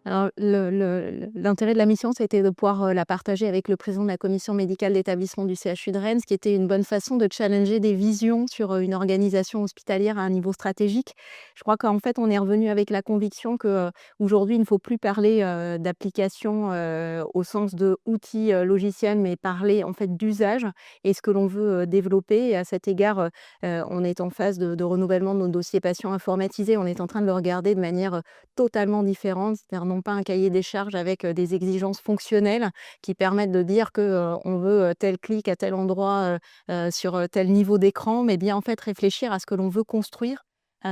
Alors l'intérêt de la mission, c'était de pouvoir, la partager avec le président de la commission médicale d'établissement du CHU de Rennes, ce qui était une bonne façon de challenger des visions sur, une organisation hospitalière à un niveau stratégique. Je crois qu'en fait, on est revenu avec la conviction que, aujourd'hui, il ne faut plus parler, d'application, au sens de outils, logiciels, mais parler en fait d'usage et ce que l'on veut, développer et à cet égard, on est en phase de renouvellement de nos dossiers patients informatisés. On est en train de le regarder de manière, totalement différente, c'est-à-dire non pas un cahier des charges avec, des exigences fonctionnelles qui permettent de dire que, on veut, tel clic à tel endroit, sur, tel niveau d'écran, mais bien en fait réfléchir à ce que l'on veut construire.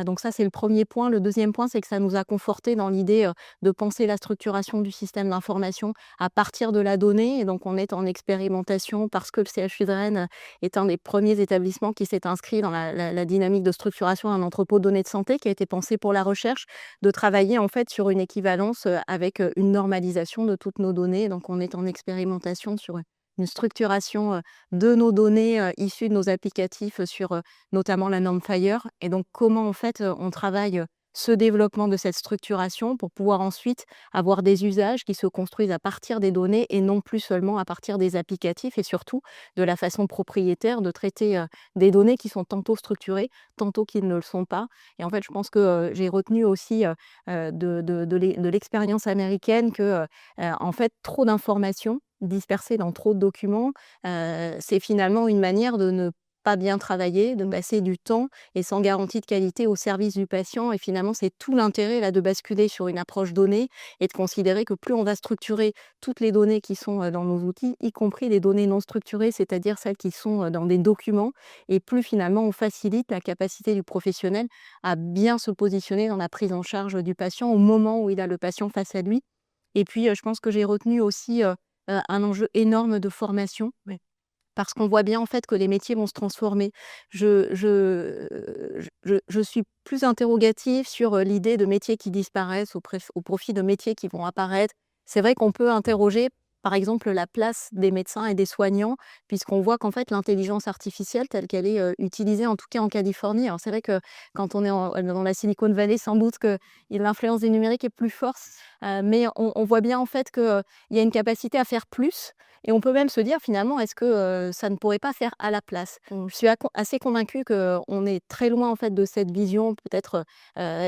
Donc ça, c'est le premier point. Le deuxième point, c'est que ça nous a confortés dans l'idée, de penser la structuration du système d'information à partir de la donnée et donc on est en expérimentation parce que le CHU de Rennes est un des premiers établissements qui s'est inscrit dans la dynamique de structuration d'un entrepôt de données de santé qui a été pensé pour la recherche de travailler en fait sur une équivalence, avec, une normalisation de toutes nos données. Donc on est en expérimentation sur, une structuration, de nos données, issues de nos applicatifs, sur, notamment la norme FHIR et donc comment en fait, on travaille, ce développement de cette structuration pour pouvoir ensuite avoir des usages qui se construisent à partir des données et non plus seulement à partir des applicatifs et surtout de la façon propriétaire de traiter, des données qui sont tantôt structurées, tantôt qui ne le sont pas et en fait, je pense que, j'ai retenu aussi, de l'expérience américaine que, en fait, trop d'informations dispersées dans trop de documents, c'est finalement une manière de ne pas bien travailler, de passer du temps et sans garantie de qualité au service du patient et finalement, c'est tout l'intérêt là de basculer sur une approche donnée et de considérer que plus on va structurer toutes les données qui sont, dans nos outils, y compris les données non structurées, c'est-à-dire celles qui sont, dans des documents et plus finalement on facilite la capacité du professionnel à bien se positionner dans la prise en charge du patient au moment où il a le patient face à lui. Et puis, je pense que j'ai retenu aussi, un enjeu énorme de formation. Ouais. Parce qu'on voit bien en fait que les métiers vont se transformer. Je suis plus interrogative sur, l'idée de métiers qui disparaissent au profit de métiers qui vont apparaître. C'est vrai qu'on peut interroger, par exemple, la place des médecins et des soignants, puisqu'on voit qu'en fait l'intelligence artificielle telle qu'elle est, utilisée en tout cas en Californie alors c'est vrai que quand on est dans la Silicon Valley, sans doute que l'influence du numérique est plus forte, mais on voit bien en fait qu'il y a une capacité à faire plus et on peut même se dire finalement, est-ce que, ça ne pourrait pas faire à la place? Je suis assez convaincue qu'on est très loin en fait de cette vision peut-être,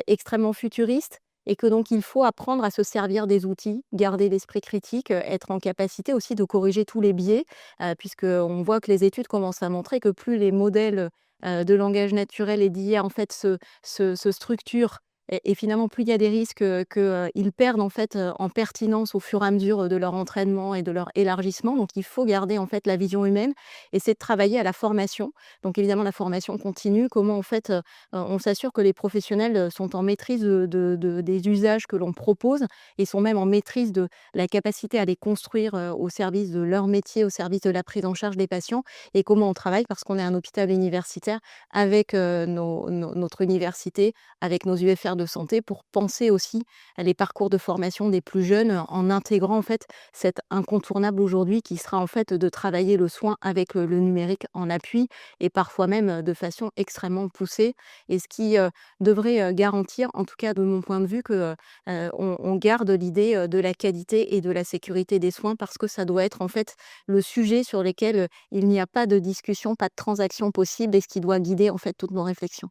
extrêmement futuriste et que donc il faut apprendre à se servir des outils, garder l'esprit critique, être en capacité aussi de corriger tous les biais, puisqu'on voit que les études commencent à montrer que plus les modèles, de langage naturel et d'IA en fait se structurent et finalement, plus il y a des risques, qu'ils perdent en fait, en pertinence au fur et à mesure, de leur entraînement et de leur élargissement. Donc il faut garder en fait la vision humaine et c'est de travailler à la formation. Donc évidemment la formation continue, comment en fait, on s'assure que les professionnels, sont en maîtrise des usages que l'on propose et sont même en maîtrise de la capacité à les construire, au service de leur métier, au service de la prise en charge des patients et comment on travaille parce qu'on est un hôpital universitaire avec, notre université, avec nos UFR de santé pour penser aussi à les parcours de formation des plus jeunes en intégrant en fait cet incontournable aujourd'hui qui sera en fait de travailler le soin avec, le numérique en appui et parfois même, de façon extrêmement poussée et ce qui, devrait, garantir en tout cas de mon point de vue que, on garde l'idée, de la qualité et de la sécurité des soins parce que ça doit être en fait le sujet sur lesquels, il n'y a pas de discussion, pas de transaction possible et ce qui doit guider en fait toutes nos réflexions.